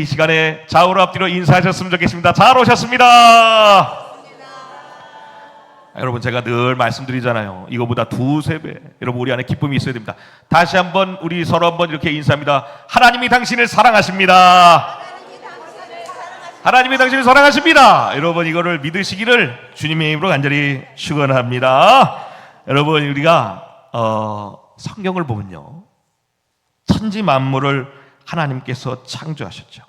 이 시간에 좌우로 앞뒤로 인사하셨으면 좋겠습니다. 잘 오셨습니다. 여러분, 제가 늘 말씀드리잖아요. 이거보다 두세 배 여러분 우리 안에 기쁨이 있어야 됩니다. 다시 한번 우리 서로 한번 이렇게 인사합니다. 하나님이 당신을 사랑하십니다. 하나님이 당신을 사랑하십니다. 여러분, 이거를 믿으시기를 주님의 이름으로 간절히 축원합니다. 여러분, 우리가 성경을 보면요, 천지 만물을 하나님께서 창조하셨죠.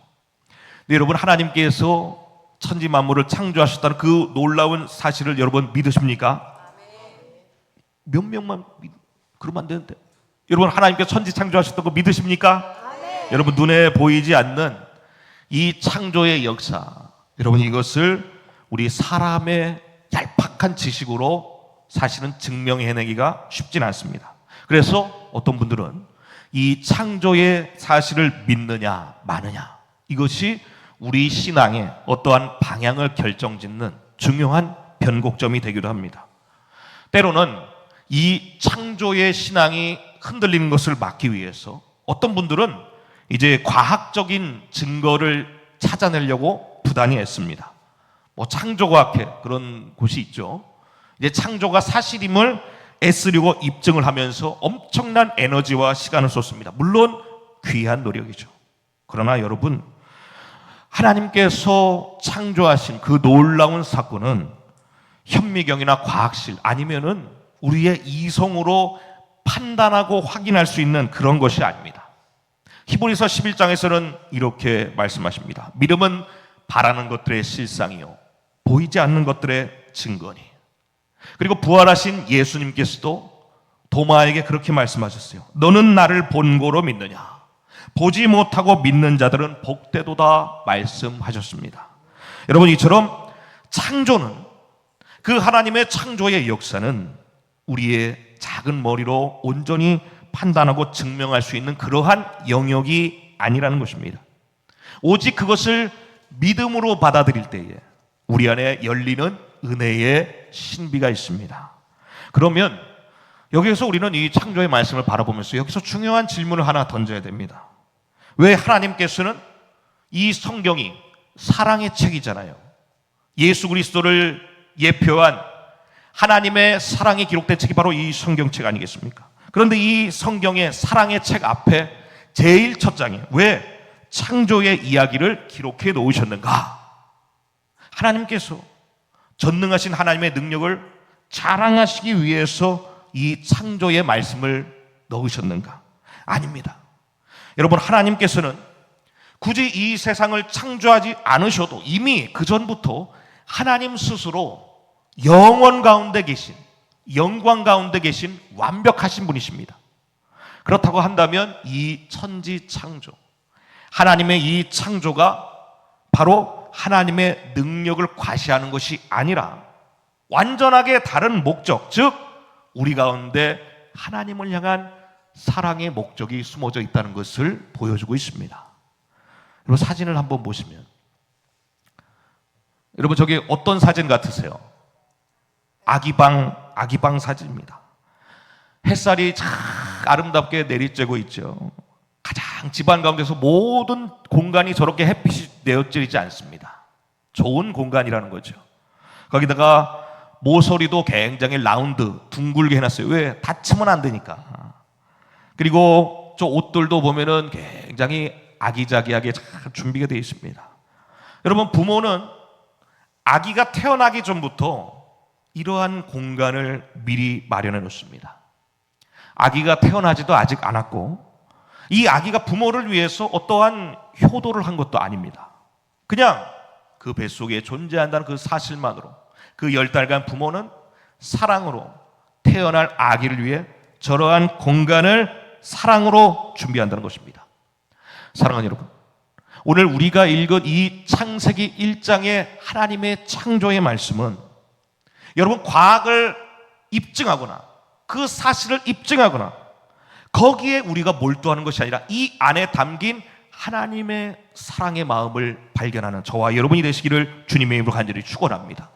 근데 여러분, 하나님께서 천지 만물을 창조하셨다는 그 놀라운 사실을 여러분 믿으십니까? 몇 명만 그러면 안 되는데. 여러분, 하나님께서 천지 창조하셨다고 믿으십니까? 여러분, 눈에 보이지 않는 이 창조의 역사, 여러분, 이것을 우리 사람의 얄팍한 지식으로 사실은 증명해내기가 쉽진 않습니다. 그래서 어떤 분들은 이 창조의 사실을 믿느냐 마느냐, 이것이 우리 신앙의 어떠한 방향을 결정짓는 중요한 변곡점이 되기도 합니다. 때로는 이 창조의 신앙이 흔들리는 것을 막기 위해서 어떤 분들은 이제 과학적인 증거를 찾아내려고 부단히 애씁니다. 창조과학회 그런 곳이 있죠. 이제 창조가 사실임을 애쓰려고 입증을 하면서 엄청난 에너지와 시간을 쏟습니다. 물론 귀한 노력이죠. 그러나 여러분, 하나님께서 창조하신 그 놀라운 사건은 현미경이나 과학실 아니면은 우리의 이성으로 판단하고 확인할 수 있는 그런 것이 아닙니다. 히브리서 11장에서는 이렇게 말씀하십니다. 믿음은 바라는 것들의 실상이요 보이지 않는 것들의 증거니. 그리고 부활하신 예수님께서도 도마에게 그렇게 말씀하셨어요. 너는 나를 본고로 믿느냐? 보지 못하고 믿는 자들은 복되도다 말씀하셨습니다. 여러분, 이처럼 창조는, 그 하나님의 창조의 역사는 우리의 작은 머리로 온전히 판단하고 증명할 수 있는 그러한 영역이 아니라는 것입니다. 오직 그것을 믿음으로 받아들일 때에 우리 안에 열리는 은혜의 신비가 있습니다. 그러면 여기에서 우리는 이 창조의 말씀을 바라보면서 여기서 중요한 질문을 하나 던져야 됩니다. 왜 하나님께서는 이 성경이 사랑의 책이잖아요. 예수 그리스도를 예표한 하나님의 사랑이 기록된 책이 바로 이 성경책 아니겠습니까? 그런데 이 성경의 사랑의 책 앞에 제일 첫 장에 왜 창조의 이야기를 기록해 놓으셨는가? 하나님께서 전능하신 하나님의 능력을 자랑하시기 위해서 이 창조의 말씀을 넣으셨는가? 아닙니다. 여러분, 하나님께서는 굳이 이 세상을 창조하지 않으셔도 이미 그 전부터 하나님 스스로 영원 가운데 계신, 영광 가운데 계신 완벽하신 분이십니다. 그렇다고 한다면 이 천지 창조, 하나님의 이 창조가 바로 하나님의 능력을 과시하는 것이 아니라 완전하게 다른 목적, 즉 우리 가운데 하나님을 향한 사랑의 목적이 숨어져 있다는 것을 보여주고 있습니다. 여러분, 사진을 한번 보시면, 여러분, 저게 어떤 사진 같으세요? 아기방 사진입니다. 햇살이 참 아름답게 내리쬐고 있죠. 가장 집안 가운데서 모든 공간이 저렇게 햇빛이 내어지지 않습니다. 좋은 공간이라는 거죠. 거기다가 모서리도 굉장히 라운드, 둥글게 해놨어요. 왜? 다치면 안 되니까. 그리고 저 옷들도 보면은 굉장히 아기자기하게 잘 준비가 되어 있습니다. 여러분, 부모는 아기가 태어나기 전부터 이러한 공간을 미리 마련해 놓습니다. 아기가 태어나지도 아직 않았고 이 아기가 부모를 위해서 어떠한 효도를 한 것도 아닙니다. 그냥 그 뱃속에 존재한다는 그 사실만으로 그 10달간 부모는 사랑으로 태어날 아기를 위해 저러한 공간을 사랑으로 준비한다는 것입니다. 사랑하는 여러분, 오늘 우리가 읽은 이 창세기 1장의 하나님의 창조의 말씀은 여러분, 과학을 입증하거나 그 사실을 입증하거나 거기에 우리가 몰두하는 것이 아니라 이 안에 담긴 하나님의 사랑의 마음을 발견하는 저와 여러분이 되시기를 주님의 이름으로 간절히 축원합니다.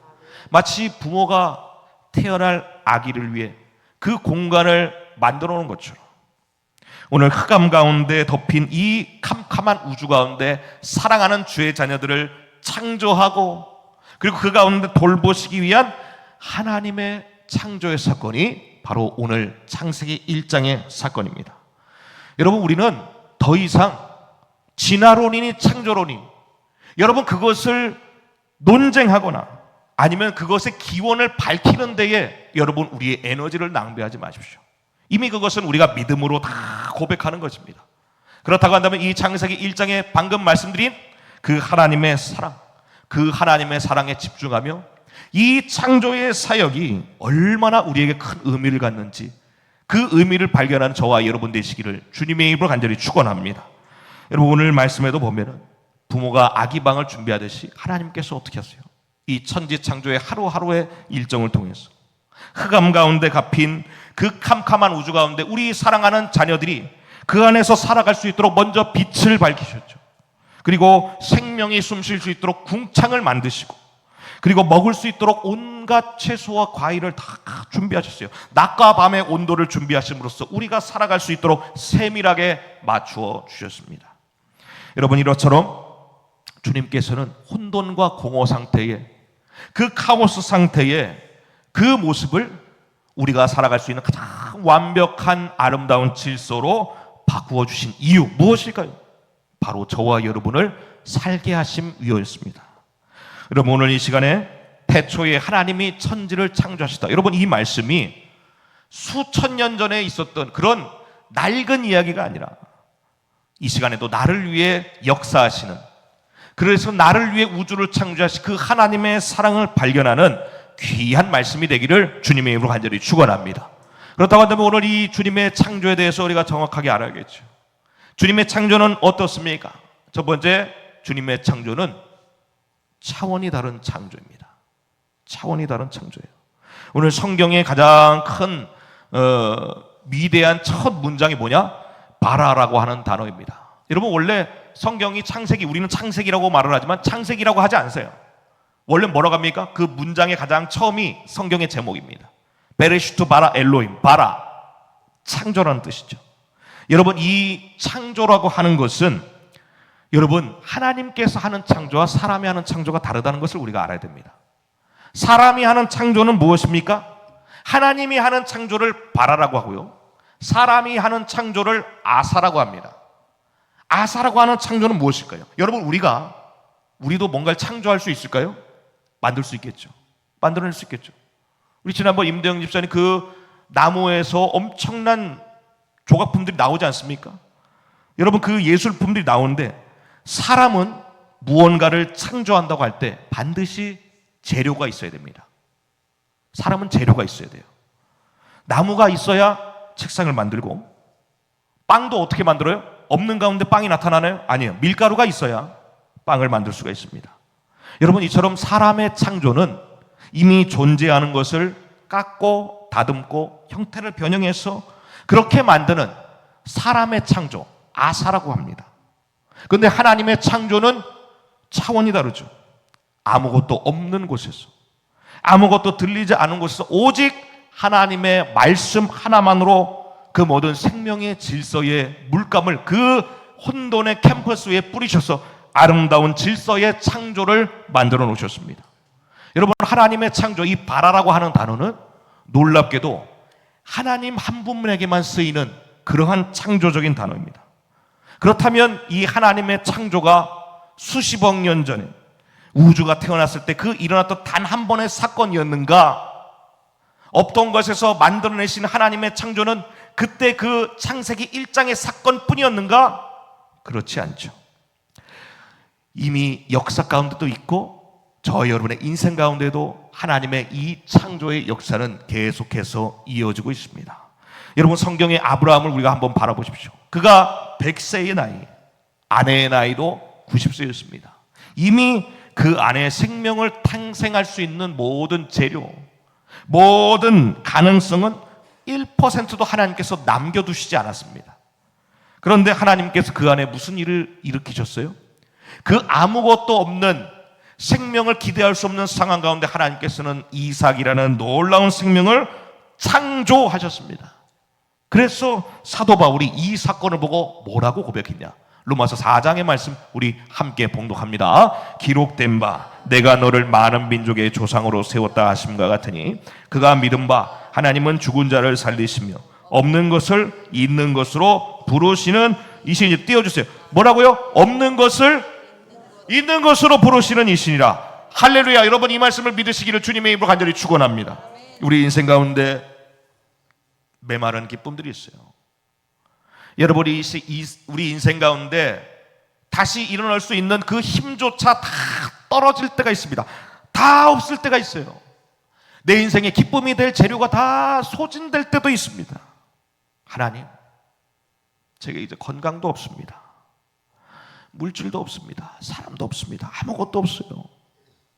마치 부모가 태어날 아기를 위해 그 공간을 만들어 놓은 것처럼 오늘 흑암 가운데 덮인 이 캄캄한 우주 가운데 사랑하는 주의 자녀들을 창조하고 그리고 그 가운데 돌보시기 위한 하나님의 창조의 사건이 바로 오늘 창세기 1장의 사건입니다. 여러분, 우리는 더 이상 진화론이니 창조론이니 여러분 그것을 논쟁하거나 아니면 그것의 기원을 밝히는 데에 여러분 우리의 에너지를 낭비하지 마십시오. 이미 그것은 우리가 믿음으로 다 고백하는 것입니다. 그렇다고 한다면 이 창세기 1장에 방금 말씀드린 그 하나님의 사랑, 그 하나님의 사랑에 집중하며 이 창조의 사역이 얼마나 우리에게 큰 의미를 갖는지 그 의미를 발견하는 저와 여러분 되시기를 주님의 이름으로 간절히 축원합니다. 여러분, 오늘 말씀에도 보면은 부모가 아기 방을 준비하듯이 하나님께서 어떻게 하세요? 이 천지 창조의 하루하루의 일정을 통해서 흑암 가운데 갚인 그 캄캄한 우주 가운데 우리 사랑하는 자녀들이 그 안에서 살아갈 수 있도록 먼저 빛을 밝히셨죠. 그리고 생명이 숨쉴 수 있도록 궁창을 만드시고 그리고 먹을 수 있도록 온갖 채소와 과일을 다 준비하셨어요. 낮과 밤의 온도를 준비하심으로써 우리가 살아갈 수 있도록 세밀하게 맞추어 주셨습니다. 여러분, 이것처럼 주님께서는 혼돈과 공허 상태에 그 카오스 상태에 그 모습을 우리가 살아갈 수 있는 가장 완벽한 아름다운 질서로 바꾸어 주신 이유 무엇일까요? 바로 저와 여러분을 살게 하심 위였습니다. 여러분, 오늘 이 시간에 태초에 하나님이 천지를 창조하시다. 여러분, 이 말씀이 수천 년 전에 있었던 그런 낡은 이야기가 아니라 이 시간에도 나를 위해 역사하시는, 그래서 나를 위해 우주를 창조하신 그 하나님의 사랑을 발견하는 귀한 말씀이 되기를 주님의 이름으로 간절히 축원합니다. 그렇다고 한다면 오늘 이 주님의 창조에 대해서 우리가 정확하게 알아야겠죠. 주님의 창조는 어떻습니까? 첫 번째, 주님의 창조는 차원이 다른 창조입니다. 차원이 다른 창조예요. 오늘 성경의 가장 큰 위대한 첫 문장이 뭐냐? 바라라고 하는 단어입니다. 여러분, 원래 성경이 창세기, 우리는 창세기라고 말을 하지만 창세기라고 하지 않으세요. 원래 뭐라고 합니까? 그 문장의 가장 처음이 성경의 제목입니다. 베레시투 바라 엘로힘, 바라, 창조라는 뜻이죠. 여러분, 이 창조라고 하는 것은 여러분, 하나님께서 하는 창조와 사람이 하는 창조가 다르다는 것을 우리가 알아야 됩니다. 사람이 하는 창조는 무엇입니까? 하나님이 하는 창조를 바라라고 하고요, 사람이 하는 창조를 아사라고 합니다. 아사라고 하는 창조는 무엇일까요? 여러분, 우리도 뭔가를 창조할 수 있을까요? 만들 수 있겠죠. 만들어낼 수 있겠죠. 우리 지난번 임대영 집사님 그 나무에서 엄청난 조각품들이 나오지 않습니까? 여러분, 그 예술품들이 나오는데 사람은 무언가를 창조한다고 할 때 반드시 재료가 있어야 됩니다. 사람은 재료가 있어야 돼요. 나무가 있어야 책상을 만들고, 빵도 어떻게 만들어요? 없는 가운데 빵이 나타나나요? 아니에요. 밀가루가 있어야 빵을 만들 수가 있습니다. 여러분, 이처럼 사람의 창조는 이미 존재하는 것을 깎고 다듬고 형태를 변형해서 그렇게 만드는 사람의 창조, 아사라고 합니다. 그런데 하나님의 창조는 차원이 다르죠. 아무것도 없는 곳에서, 아무것도 들리지 않은 곳에서 오직 하나님의 말씀 하나만으로 그 모든 생명의 질서의 물감을 그 혼돈의 캠퍼스 위에 뿌리셔서 아름다운 질서의 창조를 만들어 놓으셨습니다. 여러분, 하나님의 창조, 이 바라라고 하는 단어는 놀랍게도 하나님 한 분에게만 쓰이는 그러한 창조적인 단어입니다. 그렇다면 이 하나님의 창조가 수십억 년 전에 우주가 태어났을 때 그 일어났던 단 한 번의 사건이었는가? 없던 것에서 만들어내신 하나님의 창조는 그때 그 창세기 1장의 사건뿐이었는가? 그렇지 않죠. 이미 역사 가운데도 있고 저 여러분의 인생 가운데도 하나님의 이 창조의 역사는 계속해서 이어지고 있습니다. 여러분, 성경의 아브라함을 우리가 한번 바라보십시오. 그가 100세의 나이, 아내의 나이도 90세였습니다. 이미 그 안에 생명을 탄생할 수 있는 모든 재료, 모든 가능성은 1%도 하나님께서 남겨두시지 않았습니다. 그런데 하나님께서 그 안에 무슨 일을 일으키셨어요? 그 아무것도 없는, 생명을 기대할 수 없는 상황 가운데 하나님께서는 이삭이라는 놀라운 생명을 창조하셨습니다. 그래서 사도 바울이 이 사건을 보고 뭐라고 고백했냐? 로마서 4장의 말씀 우리 함께 봉독합니다. 기록된 바 내가 너를 많은 민족의 조상으로 세웠다 하심과 같으니 그가 믿은 바 하나님은 죽은 자를 살리시며 없는 것을 있는 것으로 부르시는 이신이. 띄워주세요. 뭐라고요? 없는 것을 있는 것으로 부르시는 이신이라. 할렐루야. 여러분 이 말씀을 믿으시기를 주님의 이름으로 간절히 축원합니다. 우리 인생 가운데 메마른 기쁨들이 있어요. 여러분이 우리 인생 가운데 다시 일어날 수 있는 그 힘조차 다 떨어질 때가 있습니다. 다 없을 때가 있어요. 내 인생의 기쁨이 될 재료가 다 소진될 때도 있습니다. 하나님, 제게 이제 건강도 없습니다. 물질도 없습니다. 사람도 없습니다. 아무것도 없어요.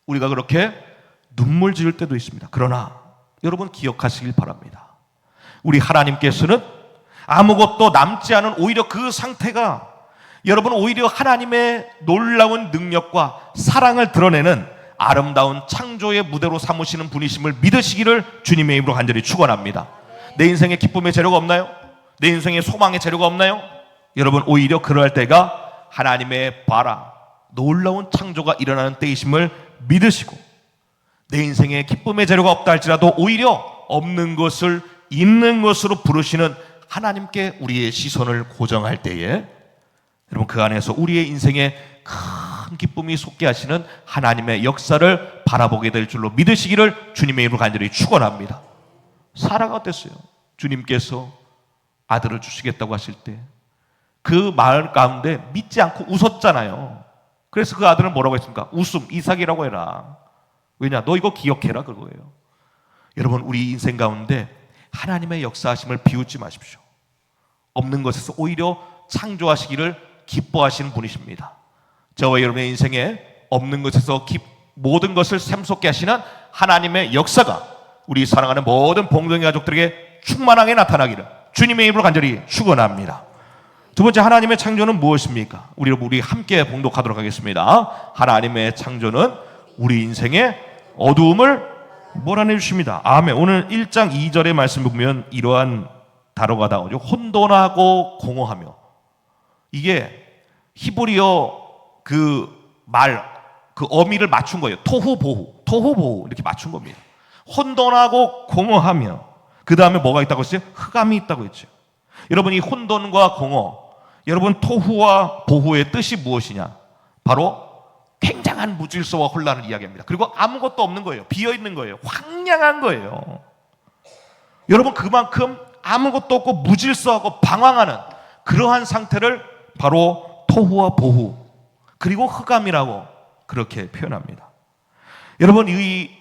우리가 그렇게 눈물 지을 때도 있습니다. 그러나 여러분 기억하시길 바랍니다. 우리 하나님께서는 아무것도 남지 않은 오히려 그 상태가 여러분 오히려 하나님의 놀라운 능력과 사랑을 드러내는 아름다운 창조의 무대로 삼으시는 분이심을 믿으시기를 주님의 이름으로 간절히 축원합니다. 내 인생에 기쁨의 재료가 없나요? 내 인생에 소망의 재료가 없나요? 여러분 오히려 그럴 때가 하나님의 바라 놀라운 창조가 일어나는 때이심을 믿으시고 내 인생에 기쁨의 재료가 없다 할지라도 오히려 없는 것을 있는 것으로 부르시는 하나님께 우리의 시선을 고정할 때에 여러분 그 안에서 우리의 인생에 큰 기쁨이 솟게 하시는 하나님의 역사를 바라보게 될 줄로 믿으시기를 주님의 이름으로 간절히 축원합니다. 사라가 어땠어요? 주님께서 아들을 주시겠다고 하실 때 그 마을 가운데 믿지 않고 웃었잖아요. 그래서 그 아들은 뭐라고 했습니까? 웃음, 이삭이라고 해라. 왜냐? 너 이거 기억해라 그거예요. 여러분 우리 인생 가운데 하나님의 역사하심을 비웃지 마십시오. 없는 것에서 오히려 창조하시기를 기뻐하시는 분이십니다. 저와 여러분의 인생에 없는 것에서 모든 것을 샘솟게 하시는 하나님의 역사가 우리 사랑하는 모든 봉동이 가족들에게 충만하게 나타나기를 주님의 이름으로 간절히 축원합니다. 두 번째 하나님의 창조는 무엇입니까? 우리 함께 봉독하도록 하겠습니다. 하나님의 창조는 우리 인생의 어두움을 몰아내 주십니다. 아멘. 오늘 1장 2절의 말씀을 보면 이러한 단어가 나오죠. 혼돈하고 공허하며. 이게 히브리어 그 어미를 맞춘 거예요. 토후보후 이렇게 맞춘 겁니다. 혼돈하고 공허하며. 그 다음에 뭐가 있다고 했어요? 흑암이 있다고 했죠. 여러분 이 혼돈과 공허, 여러분 토후와 보후의 뜻이 무엇이냐? 바로 굉장한 무질서와 혼란을 이야기합니다. 그리고 아무것도 없는 거예요. 비어있는 거예요. 황량한 거예요. 여러분 그만큼 아무것도 없고 무질서하고 방황하는 그러한 상태를 바로 토후와 보후 그리고 흑암이라고 그렇게 표현합니다. 여러분 이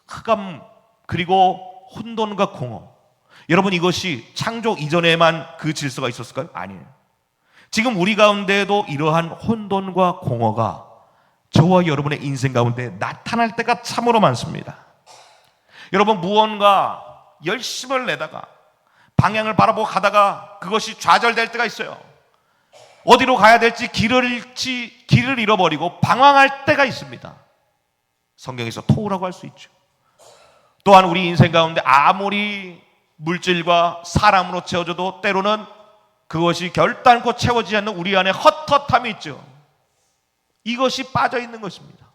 흑암 그리고 혼돈과 공허, 여러분 이것이 창조 이전에만 그 질서가 있었을까요? 아니에요. 지금 우리 가운데에도 이러한 혼돈과 공허가 저와 여러분의 인생 가운데 나타날 때가 참으로 많습니다. 여러분 무언가 열심을 내다가 방향을 바라보고 가다가 그것이 좌절될 때가 있어요. 어디로 가야 될지 길을 잃어버리고 방황할 때가 있습니다. 성경에서 토우라고 할 수 있죠. 또한 우리 인생 가운데 아무리 물질과 사람으로 채워져도 때로는 그것이 결단코 채워지지 않는 우리 안에 헛헛함이 있죠. 이것이 빠져 있는 것입니다.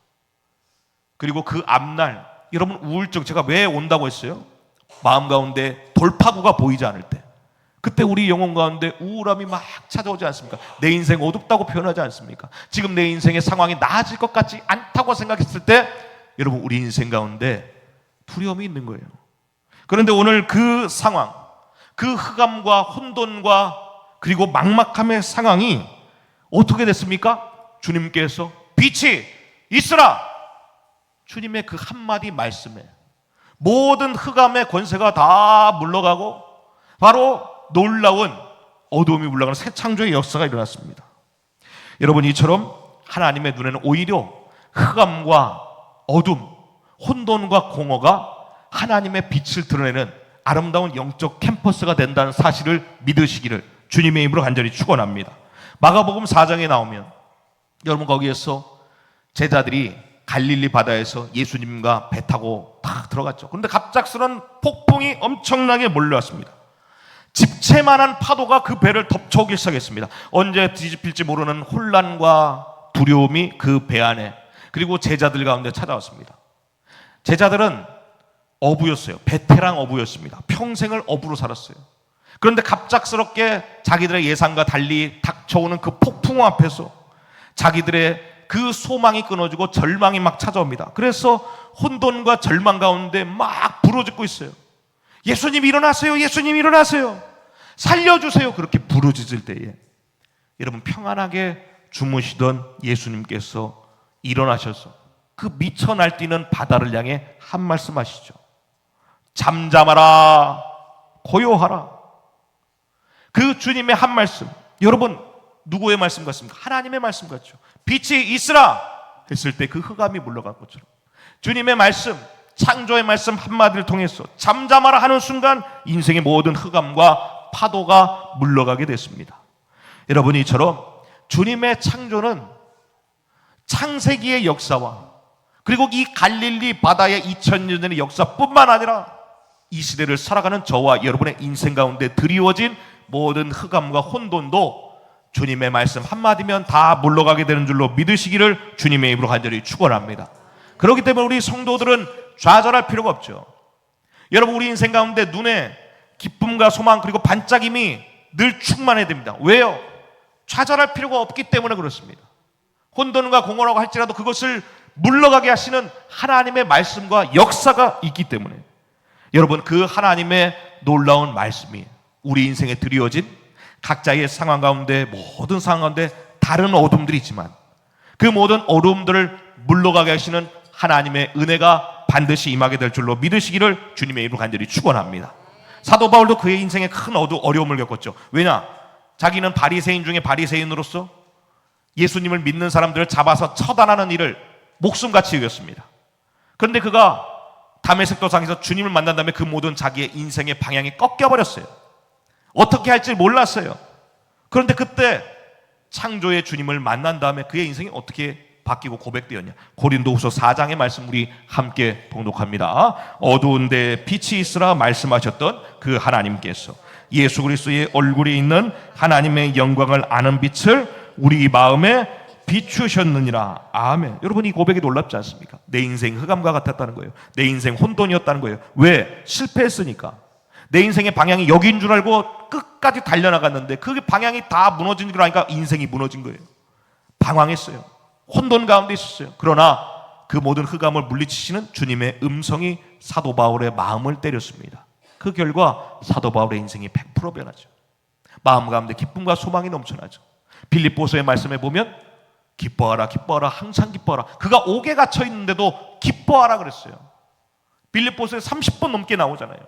그리고 그 앞날 여러분 우울증 제가 왜 온다고 했어요? 마음 가운데 돌파구가 보이지 않을 때 그때 우리 영혼 가운데 우울함이 막 찾아오지 않습니까? 내 인생 어둡다고 표현하지 않습니까? 지금 내 인생의 상황이 나아질 것 같지 않다고 생각했을 때 여러분 우리 인생 가운데 두려움이 있는 거예요. 그런데 오늘 그 상황, 그 흑암과 혼돈과 그리고 막막함의 상황이 어떻게 됐습니까? 주님께서 빛이 있으라! 주님의 그 한마디 말씀에 모든 흑암의 권세가 다 물러가고 바로 놀라운 어두움이 물러가는 새 창조의 역사가 일어났습니다. 여러분 이처럼 하나님의 눈에는 오히려 흑암과 어둠, 혼돈과 공허가 하나님의 빛을 드러내는 아름다운 영적 캠퍼스가 된다는 사실을 믿으시기를 주님의 이름으로 간절히 축원합니다. 마가복음 4장에 나오면 여러분 거기에서 제자들이 갈릴리 바다에서 예수님과 배 타고 딱 들어갔죠. 그런데 갑작스런 폭풍이 엄청나게 몰려왔습니다. 집채만한 파도가 그 배를 덮쳐오기 시작했습니다. 언제 뒤집힐지 모르는 혼란과 두려움이 그 배 안에, 그리고 제자들 가운데 찾아왔습니다. 제자들은 어부였어요. 베테랑 어부였습니다. 평생을 어부로 살았어요. 그런데 갑작스럽게 자기들의 예상과 달리 닥쳐오는 그 폭풍 앞에서 자기들의 그 소망이 끊어지고 절망이 막 찾아옵니다. 그래서 혼돈과 절망 가운데 막 부르짖고 있어요. 예수님 일어나세요. 예수님 일어나세요. 살려주세요. 그렇게 부르짖을 때에 여러분, 평안하게 주무시던 예수님께서 일어나셔서 그 미쳐 날뛰는 바다를 향해 한 말씀 하시죠. 잠잠하라, 고요하라. 그 주님의 한 말씀, 여러분 누구의 말씀 같습니까? 하나님의 말씀 같죠. 빛이 있으라 했을 때 그 흑암이 물러간 것처럼 주님의 말씀, 창조의 말씀 한마디를 통해서 잠잠하라 하는 순간 인생의 모든 흑암과 파도가 물러가게 됐습니다. 여러분, 이처럼 주님의 창조는 창세기의 역사와 그리고 이 갈릴리 바다의 2000년 전의 역사뿐만 아니라 이 시대를 살아가는 저와 여러분의 인생 가운데 드리워진 모든 흑암과 혼돈도 주님의 말씀 한마디면 다 물러가게 되는 줄로 믿으시기를 주님의 입으로 간절히 축원합니다. 그렇기 때문에 우리 성도들은 좌절할 필요가 없죠. 여러분, 우리 인생 가운데 눈에 기쁨과 소망 그리고 반짝임이 늘 충만해야 됩니다. 왜요? 좌절할 필요가 없기 때문에 그렇습니다. 혼돈과 공허라고 할지라도 그것을 물러가게 하시는 하나님의 말씀과 역사가 있기 때문에 여러분, 그 하나님의 놀라운 말씀이 우리 인생에 드리워진 각자의 상황 가운데, 모든 상황 가운데 다른 어둠들이 있지만 그 모든 어둠들을 물러가게 하시는 하나님의 은혜가 반드시 임하게 될 줄로 믿으시기를 주님의 이름으로 간절히 축원합니다. 사도 바울도 그의 인생에 큰 어려움을 겪었죠. 왜냐? 자기는 바리새인 중에 바리새인으로서 예수님을 믿는 사람들을 잡아서 처단하는 일을 목숨같이 여겼습니다. 그런데 그가 다메섹 도상에서 주님을 만난 다음에 그 모든 자기의 인생의 방향이 꺾여버렸어요. 어떻게 할지 몰랐어요. 그런데 그때 창조의 주님을 만난 다음에 그의 인생이 어떻게 바뀌고 고백되었냐? 고린도후서 4장의 말씀 우리 함께 봉독합니다. 어두운 데 빛이 있으라 말씀하셨던 그 하나님께서 예수 그리스도의 얼굴이 있는 하나님의 영광을 아는 빛을 우리 마음에 비추셨느니라. 아멘. 여러분, 이 고백이 놀랍지 않습니까? 내 인생 흑암과 같았다는 거예요. 내 인생 혼돈이었다는 거예요. 왜? 실패했으니까. 내 인생의 방향이 여기인 줄 알고 끝까지 달려나갔는데 그 방향이 다 무너진 줄 아니까 인생이 무너진 거예요. 방황했어요. 혼돈 가운데 있었어요. 그러나 그 모든 흑암을 물리치시는 주님의 음성이 사도 바울의 마음을 때렸습니다. 그 결과 사도 바울의 인생이 100% 변하죠. 마음 가운데 기쁨과 소망이 넘쳐나죠. 빌립보서의 말씀에 보면 기뻐하라, 기뻐하라, 항상 기뻐하라. 그가 옥에 갇혀 있는데도 기뻐하라 그랬어요. 빌립보서에 30번 넘게 나오잖아요.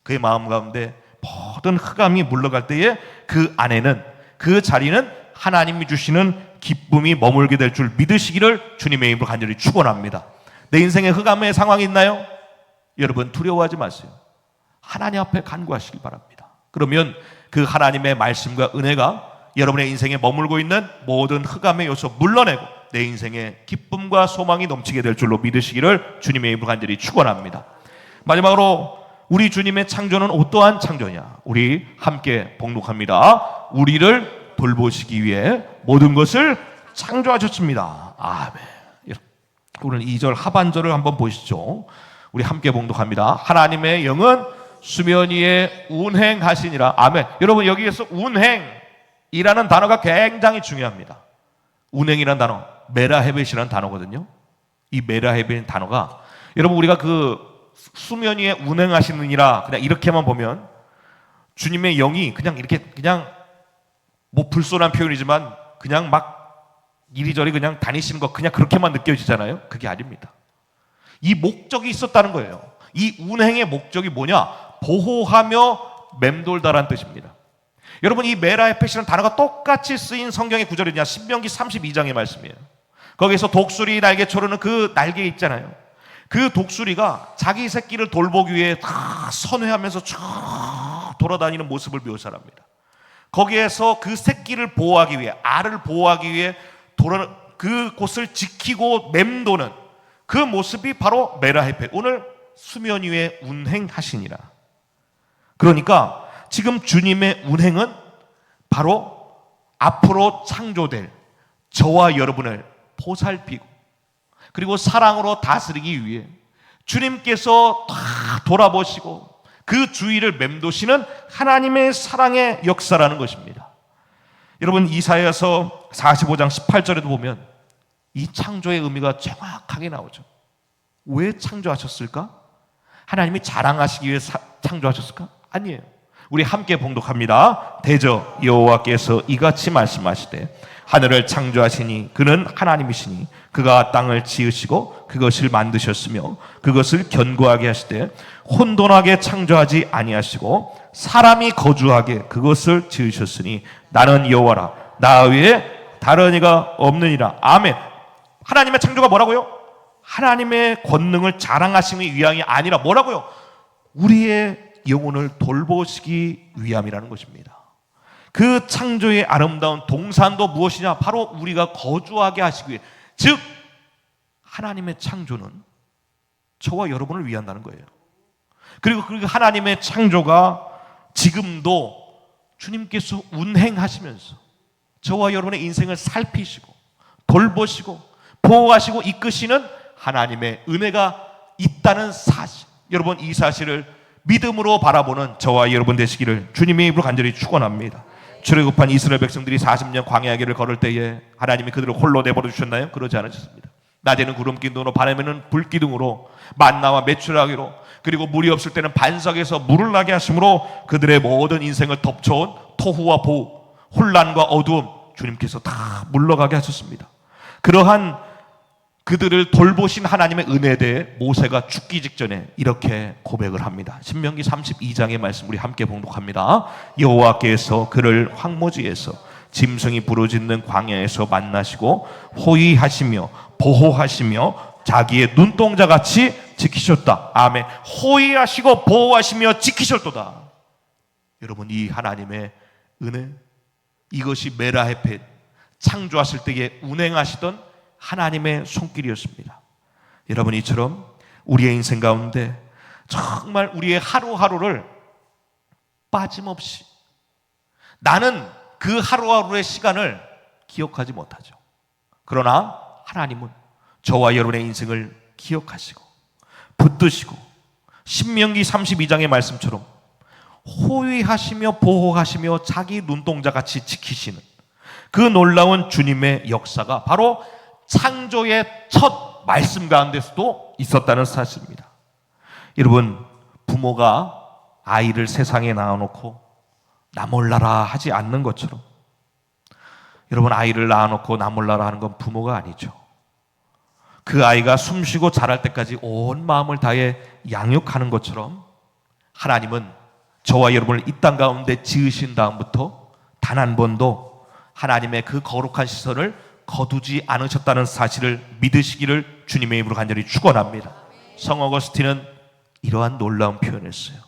그의 마음 가운데 모든 흑암이 물러갈 때에 그 안에는, 그 자리는 하나님이 주시는 기쁨이 머물게 될 줄 믿으시기를 주님의 이름으로 간절히 축원합니다. 내 인생에 흑암의 상황이 있나요? 여러분, 두려워하지 마세요. 하나님 앞에 간구하시길 바랍니다. 그러면 그 하나님의 말씀과 은혜가 여러분의 인생에 머물고 있는 모든 흑암의 요소 물러내고 내 인생에 기쁨과 소망이 넘치게 될 줄로 믿으시기를 주님의 이름으로 간절히 축원합니다. 마지막으로 우리 주님의 창조는 어떠한 창조냐? 우리 함께 봉독합니다. 우리를 돌보시기 위해 모든 것을 창조하셨습니다. 아멘. 오늘 2절 하반절을 한번 보시죠. 우리 함께 봉독합니다. 하나님의 영은 수면 위에 운행하시니라. 아멘. 여러분, 여기에서 운행이라는 단어가 굉장히 중요합니다. 운행이라는 단어, 메라헤벳이라는 단어거든요. 이 메라헤벳 단어가 여러분, 우리가 그 수면 위에 운행하시느니라 그냥 이렇게만 보면 주님의 영이 그냥 이렇게 그냥 뭐 불손한 표현이지만 그냥 막 이리저리 그냥 다니시는 것, 그냥 그렇게만 느껴지잖아요. 그게 아닙니다. 이 목적이 있었다는 거예요. 이 운행의 목적이 뭐냐? 보호하며 맴돌다라는 뜻입니다. 여러분, 이 메라헤펫이라는 단어가 똑같이 쓰인 성경의 구절이냐? 신명기 32장의 말씀이에요. 거기서 독수리 날개 초르는 그 날개 있잖아요. 그 독수리가 자기 새끼를 돌보기 위해 다 선회하면서 쭉 돌아다니는 모습을 묘사합니다. 거기에서 그 새끼를 보호하기 위해, 알을 보호하기 위해 그 곳을 지키고 맴도는 그 모습이 바로 메라헤펫, 오늘 수면 위에 운행하시니라. 그러니까 지금 주님의 운행은 바로 앞으로 창조될 저와 여러분을 보살피고 그리고 사랑으로 다스리기 위해 주님께서 다 돌아보시고 그 주위를 맴도시는 하나님의 사랑의 역사라는 것입니다. 여러분, 이사야서 45장 18절에도 보면 이 창조의 의미가 정확하게 나오죠. 왜 창조하셨을까? 하나님이 자랑하시기 위해 창조하셨을까? 아니에요. 우리 함께 봉독합니다. 대저 여호와께서 이같이 말씀하시되 하늘을 창조하시니 그는 하나님이시니 그가 땅을 지으시고 그것을 만드셨으며 그것을 견고하게 하시되 혼돈하게 창조하지 아니하시고 사람이 거주하게 그것을 지으셨으니 나는 여호와라 나 외에 다른 이가 없느니라. 아멘. 하나님의 창조가 뭐라고요? 하나님의 권능을 자랑하시기 위함이 아니라 뭐라고요? 우리의 영혼을 돌보시기 위함이라는 것입니다. 그 창조의 아름다운 동산도 무엇이냐? 바로 우리가 거주하게 하시기 위해, 즉 하나님의 창조는 저와 여러분을 위한다는 거예요. 그리고 그 하나님의 창조가 지금도 주님께서 운행하시면서 저와 여러분의 인생을 살피시고 돌보시고 보호하시고 이끄시는 하나님의 은혜가 있다는 사실, 여러분 이 사실을 믿음으로 바라보는 저와 여러분 되시기를 주님의 입으로 간절히 축원합니다. 출애굽한 이스라엘 백성들이 40년 광야의 길을 걸을 때에 하나님이 그들을 홀로 내버려 주셨나요? 그러지 않으셨습니다. 낮에는 구름 기둥으로 밤에는 불 기둥으로 만나와 메추라기로 그리고 물이 없을 때는 반석에서 물을 나게 하심으로 그들의 모든 인생을 덮쳐온 토후와 보후, 혼란과 어두움 주님께서 다 물러가게 하셨습니다. 그러한 그들을 돌보신 하나님의 은혜에 대해 모세가 죽기 직전에 이렇게 고백을 합니다. 신명기 32장의 말씀 우리 함께 봉독합니다. 여호와께서 그를 황무지에서 짐승이 부르짖는 광야에서 만나시고 호위하시며 보호하시며 자기의 눈동자같이 지키셨다. 아멘. 호위하시고 보호하시며 지키셨도다. 여러분, 이 하나님의 은혜, 이것이 메라헤펫 창조하실 때에 운행하시던 하나님의 손길이었습니다. 여러분, 이처럼 우리의 인생 가운데 정말 우리의 하루하루를 빠짐없이 나는 그 하루하루의 시간을 기억하지 못하죠. 그러나 하나님은 저와 여러분의 인생을 기억하시고 붙드시고 신명기 32장의 말씀처럼 호위하시며 보호하시며 자기 눈동자같이 지키시는 그 놀라운 주님의 역사가 바로 창조의 첫 말씀 가운데서도 있었다는 사실입니다. 여러분, 부모가 아이를 세상에 낳아놓고 나 몰라라 하지 않는 것처럼 여러분, 아이를 낳아놓고 나 몰라라 하는 건 부모가 아니죠. 그 아이가 숨쉬고 자랄 때까지 온 마음을 다해 양육하는 것처럼 하나님은 저와 여러분을 이 땅 가운데 지으신 다음부터 단 한 번도 하나님의 그 거룩한 시선을 거두지 않으셨다는 사실을 믿으시기를 주님의 이름으로 간절히 축원합니다. 성 어거스틴은 이러한 놀라운 표현을 했어요.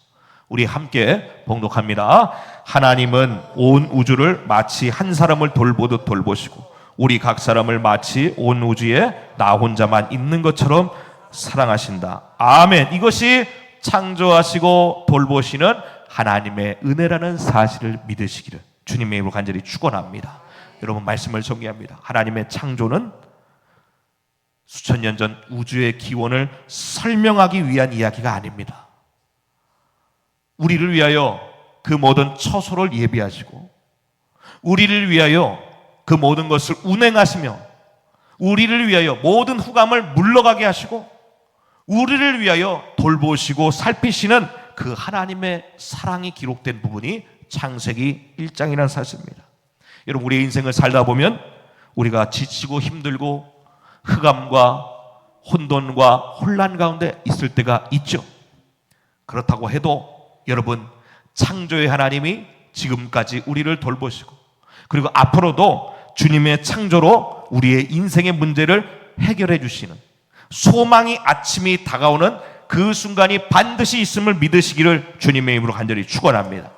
우리 함께 봉독합니다. 하나님은 온 우주를 마치 한 사람을 돌보듯 돌보시고 우리 각 사람을 마치 온 우주에 나 혼자만 있는 것처럼 사랑하신다. 아멘. 이것이 창조하시고 돌보시는 하나님의 은혜라는 사실을 믿으시기를 주님의 이름으로 간절히 축원합니다. 여러분, 말씀을 정리합니다. 하나님의 창조는 수천 년 전 우주의 기원을 설명하기 위한 이야기가 아닙니다. 우리를 위하여 그 모든 처소를 예비하시고 우리를 위하여 그 모든 것을 운행하시며 우리를 위하여 모든 후감을 물러가게 하시고 우리를 위하여 돌보시고 살피시는 그 하나님의 사랑이 기록된 부분이 창세기 1장이라는 사실입니다. 여러분, 우리의 인생을 살다 보면 우리가 지치고 힘들고 흑암과 혼돈과 혼란 가운데 있을 때가 있죠. 그렇다고 해도 여러분, 창조의 하나님이 지금까지 우리를 돌보시고 그리고 앞으로도 주님의 창조로 우리의 인생의 문제를 해결해 주시는 소망이 아침이 다가오는 그 순간이 반드시 있음을 믿으시기를 주님의 이름으로 간절히 축원합니다.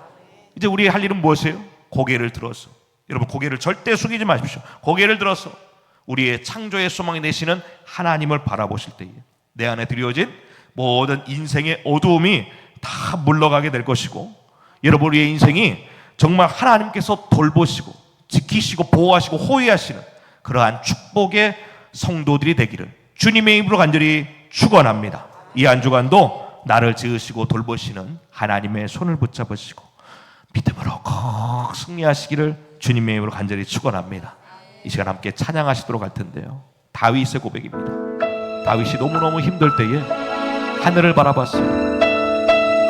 이제 우리 할 일은 무엇이에요? 고개를 들어서, 여러분 고개를 절대 숙이지 마십시오. 고개를 들어서 우리의 창조의 소망이 되시는 하나님을 바라보실 때에 내 안에 드리워진 모든 인생의 어두움이 다 물러가게 될 것이고 여러분, 우리의 인생이 정말 하나님께서 돌보시고 지키시고 보호하시고 호위하시는 그러한 축복의 성도들이 되기를 주님의 이름으로 간절히 축원합니다. 이 한 주간도 나를 지으시고 돌보시는 하나님의 손을 붙잡으시고 믿음으로 꼭 승리하시기를 주님의 이름으로 간절히 축원합니다. 이 시간 함께 찬양하시도록 할 텐데요, 다윗의 고백입니다. 다윗이 너무너무 힘들 때에 하늘을 바라봤어요.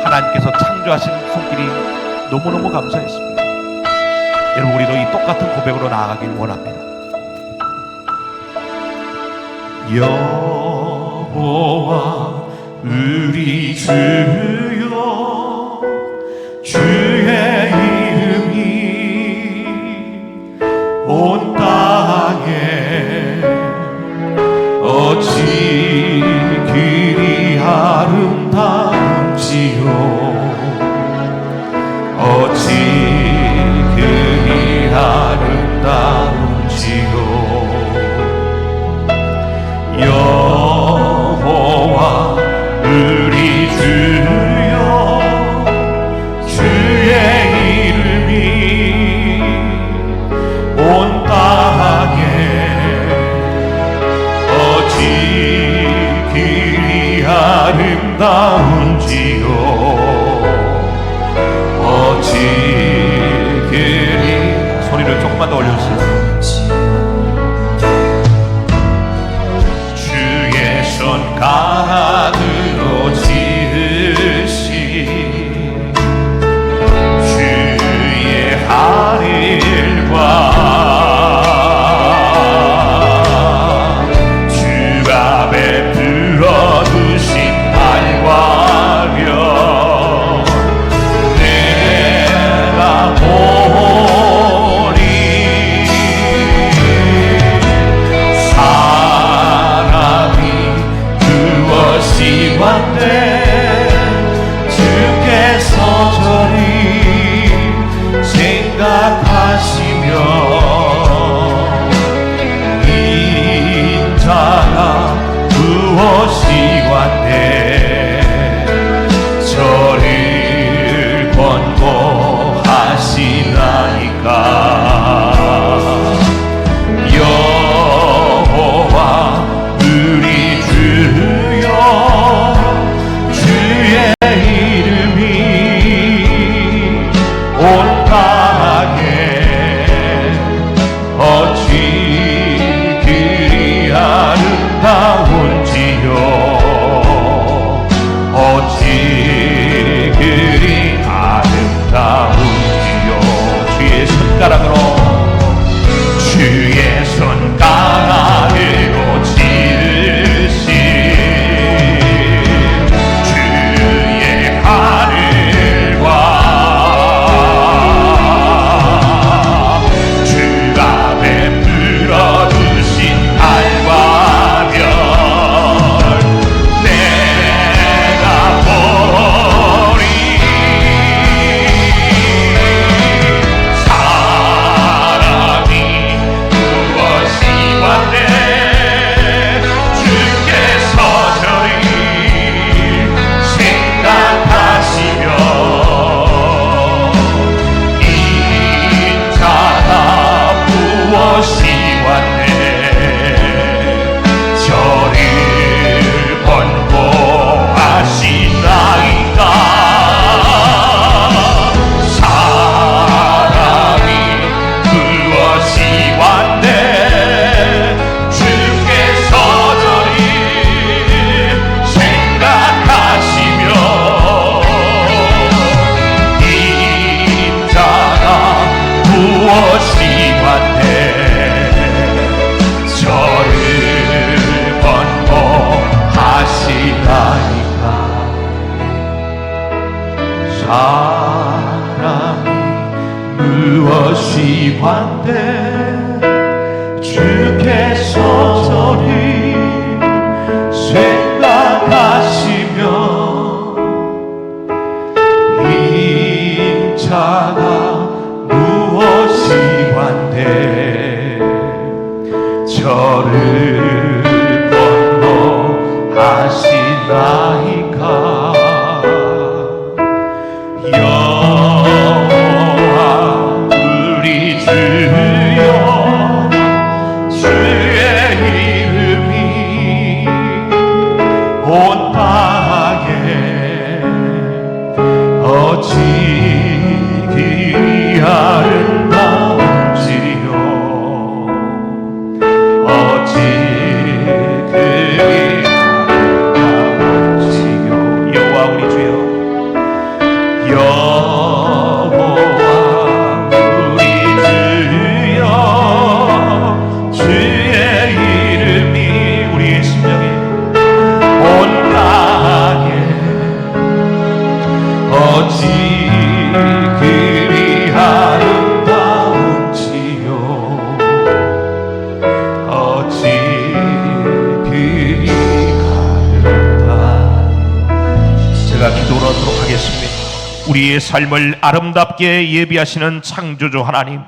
하나님께서 창조하신 손길이 너무너무 감사했습니다. 여러분, 우리도 이 똑같은 고백으로 나아가길 원합니다. 여호와 우리 주여, 주의 이름이 온 땅에 어찌 그리 아름다운지요, 어찌 그리 아름다운지요. 여호와 우리 주여, 주의 이름이 온 땅에 어찌 그리 아름다운지요, 어찌 그리. 소리를 조금만 더 올려주세요. 주의 손가락으로 지으신 주의 하늘과 주 앞에 불어두신 달과 별, 내가 보리 사람이 무엇이완데 주께서 저리 생각하시며 인자가 무엇이완데 저를 권고하시나이까. 여호와 우리 주여, 주의 이름이 온 땅에 어찌 그리 아름다운지요, 어찌 그리 아름다운지요. 주의 손가락으로, 주의 손가락으로 지으신 주의 하늘과 주 앞에 불어두신 달과 별, 내가 보리 사람이 무엇이완데 주께서 저리 생각하시며 인자가 무엇이완데 저를 권고하시나이까. 사람이 무엇이완데 주께서 저리 생각하시며 인자가 무엇이완데 저를 권고하시나이까. 사람이 무엇이완데 주께서 저리 생각하시며 인자가 무엇이완데 저를 권고하시나이까. 그리 아름다운지요. 여호와 우리 주여, 여호와 우리 주여, 주의 이름이 우리의 심령에 온 땅에 어찌 그리 아름다운지요. 어찌 그리 아름다운. 제가 기도를 하도록 하겠습니다. 우리의 삶을 아름답게 예비하시는 창조주 하나님,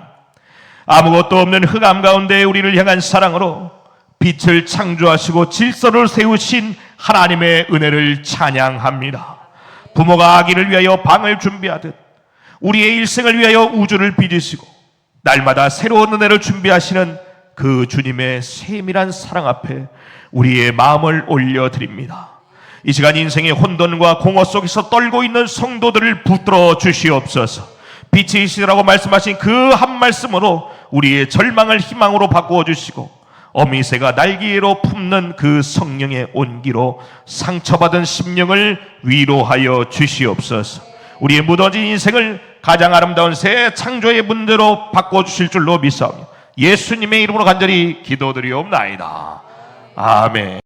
아무것도 없는 흑암 가운데 우리를 향한 사랑으로 빛을 창조하시고 질서를 세우신 하나님의 은혜를 찬양합니다. 부모가 아기를 위하여 방을 준비하듯 우리의 일생을 위하여 우주를 빚으시고 날마다 새로운 은혜를 준비하시는 그 주님의 세밀한 사랑 앞에 우리의 마음을 올려드립니다. 이 시간 인생의 혼돈과 공허 속에서 떨고 있는 성도들을 붙들어 주시옵소서. 빛이시라고 말씀하신 그 한 말씀으로 우리의 절망을 희망으로 바꾸어 주시고, 어미새가 날개로 품는 그 성령의 온기로 상처받은 심령을 위로하여 주시옵소서. 우리의 무너진 인생을 가장 아름다운 새 창조의 문제로 바꿔주실 줄로 믿사오며 예수님의 이름으로 간절히 기도드리옵나이다. 아멘.